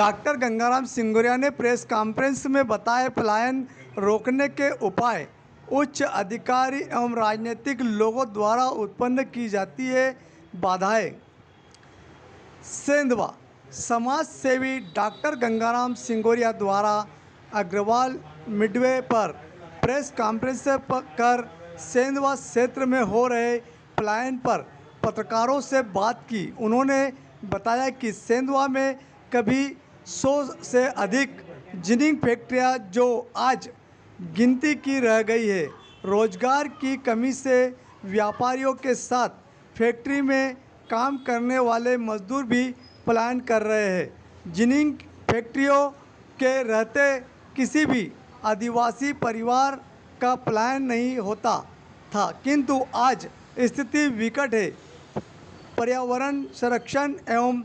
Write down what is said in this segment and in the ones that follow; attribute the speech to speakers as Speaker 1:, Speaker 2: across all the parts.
Speaker 1: Doctor Gangaram सिंगोरिया ने press conference में बताया पलायन रोकने के उपाय उच्च अधिकारी एवं राजनीतिक लोगों द्वारा उत्पन्न की जाती है बाधाएं। सेंधवा समाज सेवी डॉक्टर गंगाराम सिंगोरिया द्वारा अग्रवाल मिडवे पर प्रेस कॉन्फ्रेंस कर सेंधवा क्षेत्र में हो रहे पलायन पर पत्रकारों से बात की। उन्होंने बताया कि सेंधवा में कभी 100 से अधिक जिनिंग फैक्ट्रियां जो आज गिनती की रह गई है। रोजगार की कमी से व्यापारियों के साथ फैक्ट्री में काम करने वाले मजदूर भी पलायन कर रहे हैं। जिनिंग फैक्ट्रियों के रहते किसी भी आदिवासी परिवार का पलायन नहीं होता था, किंतु आज स्थिति विकट है। पर्यावरण संरक्षण एवं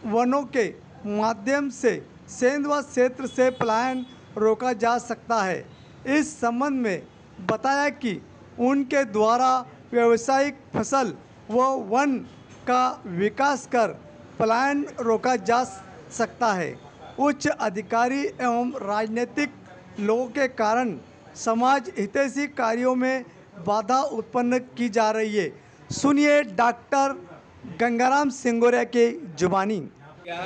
Speaker 1: वनों के माध्यम से सेंधवा क्षेत्र से पलायन रोका जा सकता है। इस संबंध में बताया कि उनके द्वारा व्यावसायिक फसल व वन का विकास कर पलायन रोका जा सकता है। उच्च अधिकारी एवं राजनीतिक लोगों के कारण समाज हितैषी कार्यों में बाधा उत्पन्न की जा रही है। सुनिए डॉक्टर गंगाराम सिंगोरिया के जुबानी।
Speaker 2: क्या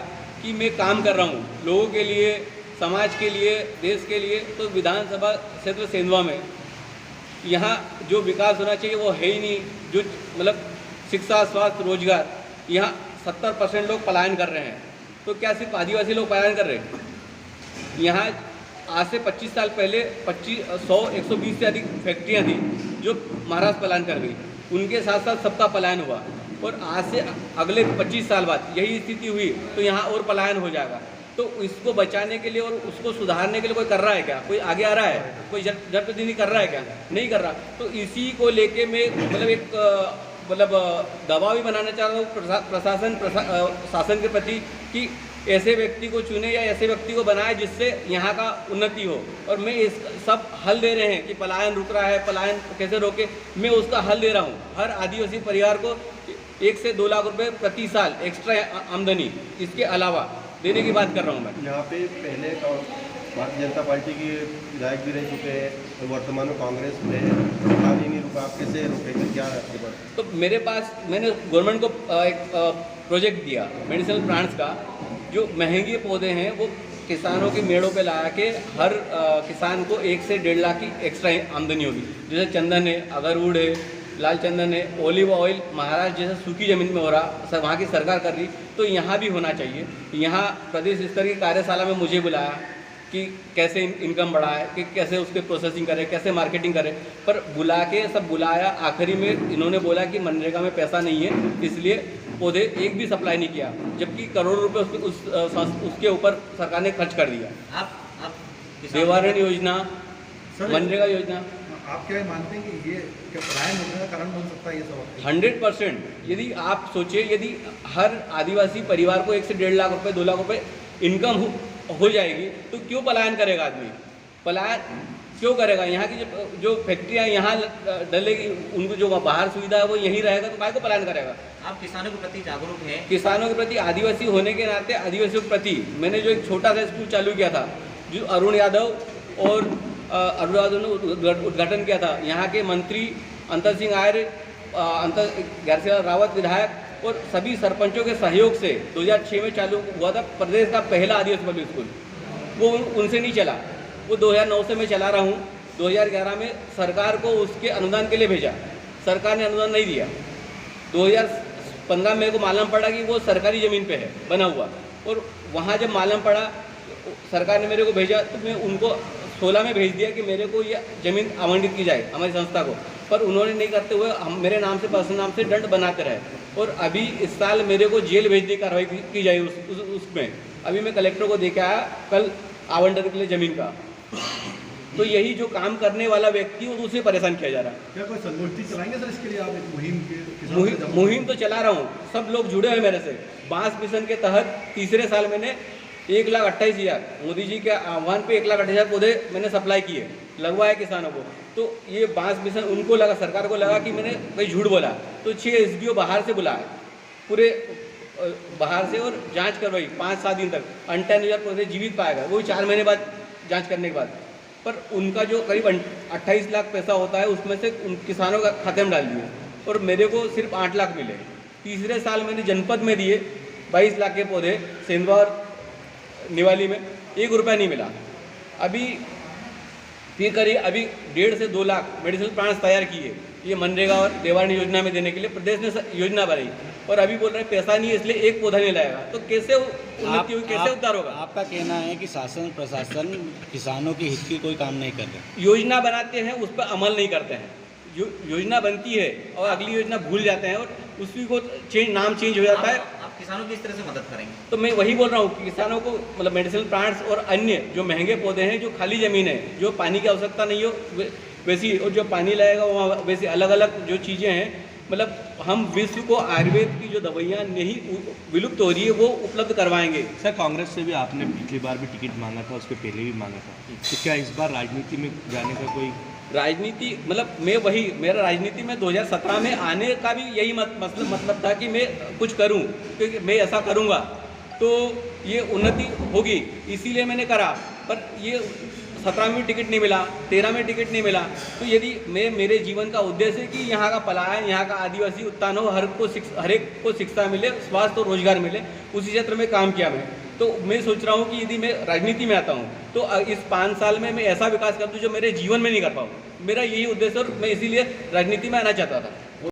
Speaker 2: कि मैं काम कर रहा हूँ लोगों के लिए, समाज के लिए, देश के लिए। तो विधानसभा क्षेत्र सेंधवा में यहाँ जो विकास होना चाहिए वो है ही नहीं। जो मतलब शिक्षा, स्वास्थ्य, रोजगार, यहाँ 70% लोग पलायन कर रहे हैं। तो क्या सिर्फ आदिवासी लोग पलायन कर रहे हैं? यहाँ आज से 25 साल पहले 120 से अधिक फैक्ट्रियाँ थी जो महाराष्ट्र पलायन कर गई। उनके साथ साथ सबका पलायन हुआ और आज से अगले 25 साल बाद यही स्थिति हुई तो यहाँ और पलायन हो जाएगा। तो इसको बचाने के लिए और उसको सुधारने के लिए कोई कर रहा है क्या? कोई आगे आ रहा है? कोई जनप्रतिनिधि कर रहा है क्या? नहीं कर रहा। तो इसी को लेके मैं दबाव भी बनाना चाह रहा हूँ शासन के प्रति कि ऐसे व्यक्ति को चुने या ऐसे व्यक्ति को बनाए जिससे यहाँ का उन्नति हो। और मैं इस सब हल दे रहे हैं कि पलायन रुक रहा है, पलायन कैसे रोके, मैं उसका हल दे रहा हूँ। हर आदिवासी परिवार को 1 से 2 लाख रुपए प्रति साल एक्स्ट्रा आमदनी इसके अलावा देने की बात कर रहा हूँ मैं।
Speaker 3: यहाँ पे पहले भारतीय जनता पार्टी के विधायक भी रह चुके हैं, तो वर्तमान में कांग्रेस में हाल ही नहीं रुका। आप कैसे रोकेंगे, क्या आपके पास? तो
Speaker 2: मेरे पास मैंने गवर्नमेंट को एक प्रोजेक्ट दिया मेडिसिनल प्लांट्स का। जो महंगे पौधे हैं वो किसानों के मेड़ों पे ला के हर किसान को 1 से 1.5 लाख की एक्स्ट्रा आमदनी होगी। जैसे चंदन है, अगरवुड है, लाल चंदन है, ओलिव ऑयल महाराष्ट्र जैसे सूखी ज़मीन में हो रहा, वहाँ की सरकार कर रही, तो यहाँ भी होना चाहिए। यहाँ प्रदेश स्तर की कार्यशाला में मुझे बुलाया कि कैसे इनकम बढ़ाए, कि कैसे उसके प्रोसेसिंग करें, कैसे मार्केटिंग करें, पर सब बुलाया। आखिरी में इन्होंने बोला कि मनरेगा में पैसा नहीं है, इसलिए पौधे एक भी सप्लाई नहीं किया, जबकि करोड़ों रुपए उसके ऊपर सरकार ने खर्च कर दिया।
Speaker 4: आप
Speaker 2: निवारण योजना, मनरेगा योजना।
Speaker 4: आप क्या मानते हैं कि ये पलायन होने का कारण बन सकता है? ये सब
Speaker 2: 100%। यदि आप सोचिए, यदि हर आदिवासी परिवार को 1 से 1.5 लाख रुपए, 2 लाख रुपए इनकम हो जाएगी तो क्यों पलायन करेगा आदमी? पलायन क्यों करेगा? यहाँ की जो फैक्ट्रियाँ यहाँ डलेगी, उनको जो बाहर सुविधा है वो यहीं रहेगा, तो काहे को पलायन करेगा?
Speaker 5: आप किसानों के प्रति जागरूक हैं?
Speaker 2: किसानों के प्रति, आदिवासी होने के नाते आदिवासियों के प्रति मैंने जो एक छोटा सा स्कूल चालू किया था, जो अरुण यादव ने उद्घाटन किया था। यहाँ के मंत्री अंतर सिंह आर्य, गैरसिंह रावत विधायक और सभी सरपंचों के सहयोग से 2006 में चालू हुआ था प्रदेश का पहला आदिवासी पब्लिक स्कूल। वो उनसे नहीं चला, वो 2009 से मैं चला रहा हूँ। 2011 में सरकार को उसके अनुदान के लिए भेजा, सरकार ने अनुदान नहीं दिया। 2015 मेरे को मालूम पड़ा कि वो सरकारी ज़मीन पे है बना हुआ, और वहाँ जब मालूम पड़ा सरकार ने मेरे को भेजा तो मैं उनको 16 में भेज दिया कि मेरे को ये ज़मीन आवंटित की जाए हमारी संस्था को, पर उन्होंने नहीं करते हुए हम मेरे नाम से, पर्सनल नाम से दंड बनाते रहे। और अभी इस साल मेरे को जेल भेजने की कार्रवाई की जाए उसमें। अभी मैं कलेक्टर को देके आया कल आवंटन के लिए ज़मीन का। तो यही जो काम करने वाला व्यक्ति है उसे परेशान किया जा रहा है।
Speaker 4: क्या कोई संगोष्ठी चलाएंगे सर इसके लिए? आप एक
Speaker 2: मुहिम तो चला रहा हूँ, सब लोग जुड़े हुए मेरे से। बांस मिशन के तहत तीसरे साल मैंने 1,28,000 मोदी जी के आह्वान पे 1,28,000 पौधे मैंने सप्लाई किए, लगवाए किसानों को। तो ये बांस मिशन उनको लगा, सरकार को लगा कि मैंने कोई झूठ बोला, तो 6 SDO बाहर से बुलाए, पूरे बाहर से और जांच करवाई 5-7 दिन तक, 58,000 पौधे जीवित पाया गया, वो 4 महीने बाद जांच करने के बाद। पर उनका जो करीब 28 लाख पैसा होता है उसमें से उन किसानों का खाते में डाल दिए और मेरे को सिर्फ 8 लाख मिले। तीसरे साल मैंने जनपद में दिए 22 लाख के पौधे, सेंधवा और निवाली में 1 रुपया नहीं मिला। अभी फिर करिए, अभी 1.5 से 2 लाख मेडिसिनल प्लांट्स तैयार किए, ये मनरेगा और देवानी योजना में देने के लिए प्रदेश ने योजना बनाई, और अभी बोल रहे हैं पैसा नहीं है इसलिए एक पौधा नहीं लाएगा। तो कैसे उन्नति होगी, कैसे उद्धार होगा?
Speaker 6: आपका कहना है कि शासन प्रशासन किसानों के हित की कोई काम नहीं कर रहे।
Speaker 2: योजना बनाते हैं, उस पर अमल नहीं करते हैं। योजना बनती है और अगली योजना भूल जाते हैं और उसी को नाम चेंज हो जाता है।
Speaker 5: आप किसानों की इस तरह से मदद करेंगे?
Speaker 2: तो मैं वही बोल रहा हूँ कि किसानों को मतलब मेडिसिनल प्लांट्स और अन्य जो महंगे पौधे हैं, जो खाली ज़मीन है, जो पानी की आवश्यकता नहीं हो वैसी, और जो पानी लगेगा वहाँ वैसे अलग अलग जो चीज़ें हैं, मतलब हम विश्व को आयुर्वेद की जो दवाइयाँ नहीं विलुप्त हो रही है वो उपलब्ध करवाएंगे।
Speaker 7: सर, कांग्रेस से भी आपने पिछली बार भी टिकट मांगा था, उसके पहले भी मांगा था, तो क्या इस बार राजनीति में जाने का कोई?
Speaker 2: राजनीति मतलब मेरा राजनीति में 2017 में आने का भी यही मतलब था कि मैं कुछ करूं, क्योंकि मैं ऐसा करूंगा तो ये उन्नति होगी, इसीलिए मैंने करा। पर ये 17 में टिकट नहीं मिला, 13 में टिकट नहीं मिला। तो यदि मेरे जीवन का उद्देश्य है कि यहाँ का पलायन, यहाँ का आदिवासी उत्थान हो, हर एक को शिक्षा मिले, स्वास्थ्य और रोजगार मिले, उसी क्षेत्र में काम किया मैं। तो मैं सोच रहा हूँ कि यदि मैं राजनीति में आता हूँ तो इस 5 साल में मैं ऐसा विकास कर दूँ जो मेरे जीवन में नहीं कर पाऊँ। मेरा यही उद्देश्य और मैं इसीलिए राजनीति में आना चाहता था।